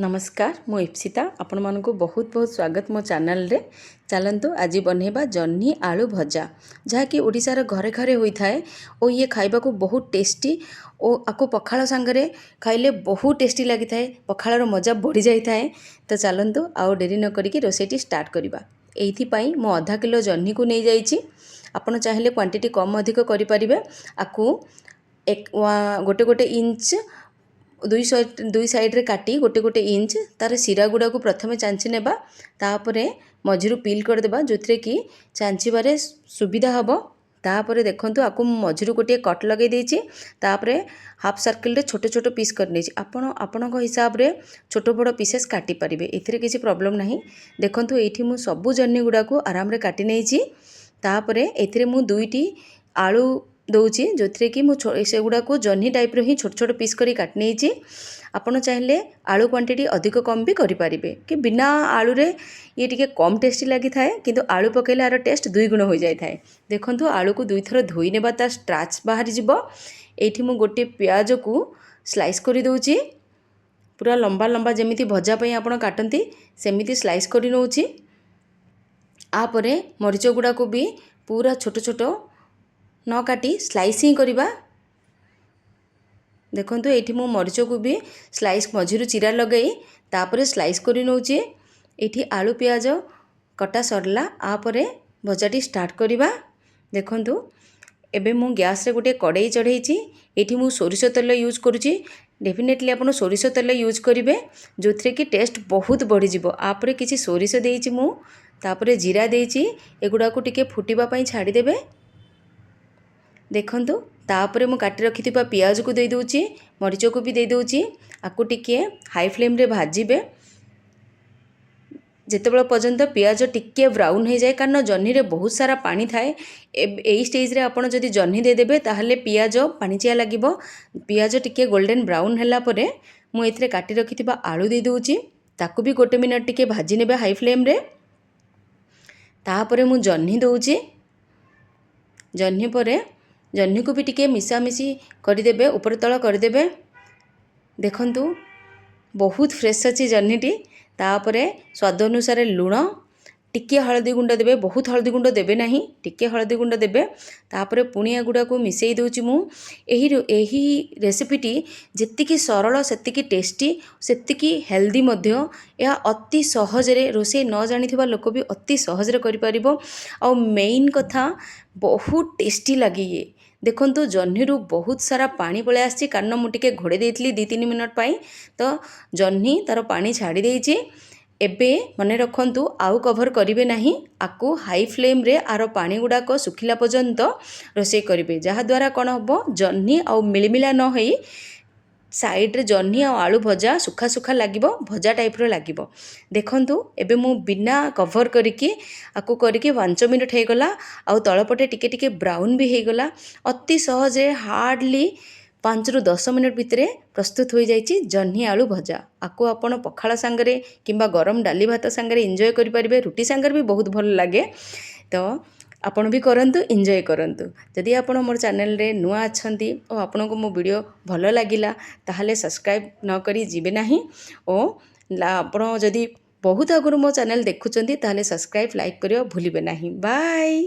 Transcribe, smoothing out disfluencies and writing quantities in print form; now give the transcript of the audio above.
नमस्कार मु इप्सिता आपण मानक बहुत बहुत स्वागत मो चैनल रे। चलतु आज बनैबा जह्नी आलू भजा जहाँकि ओडिशार घरे घरे होता है और ये खाइबा को बहुत टेस्टी और आपको पखाल सांगरे खाइले बहुत टेस्टी लगी था। पखालार मजा बढ़ी जाता है। तो चलतु आउ डेरी न करिकी रोसेटी स्टार्ट करवा। एइथिपाई मो आधा किलो जह्नी को नहीं जाइछि। आपण चाहिले क्वांटिटी कम अधिक करें। आपको एक गोटे गोटे इंच दुई साइड रे काटी गोटे गोटे इंच तार सिरा गुड़ा को प्रथमे चांची नेबा तापरे मझिरु पील कर देबा जो थे कि चांचीबारे सुविधा हबो। तापरे देखंतु आकु मझिरु गोटे कट लगे देछि। तापरे हाफ सर्कल रे छोटे छोटे पीस कर नेछि। आपणक हिसाब रे छोट बड़ पीसेस काटी परिबे। एथिरे किछि प्रॉब्लम नाही। देखंतु एठी मु सबु जन्नी गुड़ा को आराम रे काटी नेछि। तापरे एथिरे मु दुईटी आलू दौची जो थे कि मुझे से गुड़ा को जह्नी टाइप रो ही छोट छोट पीस करी काट नहीं। आपड़ चाहिए आलू क्वांटिटी अधिक कम भी करें कि बिना आलू रे ये टिके कम टेस्टी लगी थाए किंतु आलू पकेले यार टेस्ट दुई गुण हो जाए थाए। देखंतु आलू को दुई थर धोई नेबा ता स्ट्राच बाहर जिवो। एठी मु गोटे प्याज को स्लाइस करी दउची पूरा लंबा लंबा जमीती भजा पई आपण काटंती सेमिति स्लाइस करी नउची। आपरे मरीच गुड़ा को भी पूरा छोट छोट न काटी स्लाइस ही करवा। देखंतु एठी मो मरीच को भी स्लाइस मझिरु चिरा लगई तापरे स्लाइस करी नउची। एठी आलू प्याज कटा सरला आपरे भजाटी स्टार्ट करवा। देखंतु एबे मु गैस रे गोटे कड़ाई चढ़ाई। एठी मु सोरिष तेल यूज करूची। डेफिनेटली आपण सोरिष तेल यूज करिवे जो थे कि टेस्ट बहुत बढ़ी जिवो। आपरे किछि सोरिष देइची मु तापरे जीरा देइची। एगुडा को टिके फुटीबा पई छाडी देबे। देखंतु तापरे मु काटी रखी पियाज को दे दूची मरीच को भी दे दूची। आपको टिके हाई फ्लेम रे भाजीबे जेतेबेला पर्यंत पियाज टिके ब्राउन हो जाए कारण जह्नी रे बहुत सारा पानी थाए। एई स्टेज रे आपण जदि जह्नी दे देबे ताहले पियाज पानीचिया लागिबो। पियाज टिके गोल्डन ब्राउन हैला परे मु एथिरे काटी रखी आलू दे दूची ताकू भी गोटे मिनट टिके भाजी नेबे हाई फ्लेम रे। तापरे मु जह्नी दउची। जह्नी परे जह्नी को भी टिके मिसामिशी करदेबे ऊपर तल करदेबे। देखंतु बहुत फ्रेश अच्छी जह्नीटी। तापरे स्वाद अनुसार लुण टिके हळदी गुंड देबे बहुत हळदी गुंड देबे नाही टिके हळदी गुंड देबे। तापरे पुणिया गुड़ा को मिसई दउची मु। एही रेसिपीटी जेतिकी सरल सेतिकी टेस्टी सेतिकी हेल्दी मध्य। या अति सहजरे रोसे न जानिथिबा लोक भी अति सहजरे करि परिबो। आ मेन कथा बहुत टेस्टी लगी। ये देखंतु जह्नी रु बहुत सारा पानी पळे आछि कारण मु टिके घोड़े देइतली 2-3 मिनट पाई तो जह्नी तार पानी छाड़ी देइछि। एबे मने रखंतु आउ कभर करिवे नाही। आकु हाई फ्लेम रे आरो पानी गुड़ाक सुखिला पर्यंत रोसे करिवे जहा द्वारा कोन हबो जह्नी आउ मिलमिला न होई साइड रे जह्नी आ आलू भजा सुखा सुखा लागिबो भजा टाइप रो लागिबो। देखंतु एबे मु बिना कभर करिकी आकु करिकी 5 मिनट हे गला आ तळपटे टिके टिके ब्राउन भी हे गला। अति सहजे हार्डली 5 रु 10 मिनट भितरे प्रस्तुत हो जाइछि जह्नी आलू भजा। आकु आपण पखाळ सांगरे किंबा गरम डाली भात सांगरे एंजॉय करि परिबे। रुटी सांगरे भी बहुत भल लागे। तो आपण भी करंतु एंजॉय करंतु। जदि आपण मोर चैनल रे नुआ अछंती और आपण को मो वीडियो भल लागिला ताहले सब्सक्राइब न करी जिबे नाही। और आपण जदि बहुत आगुरु मो चैनल देखुचंती ताहले सब्सक्राइब लाइक करियो भूलिबे नाही। बाय।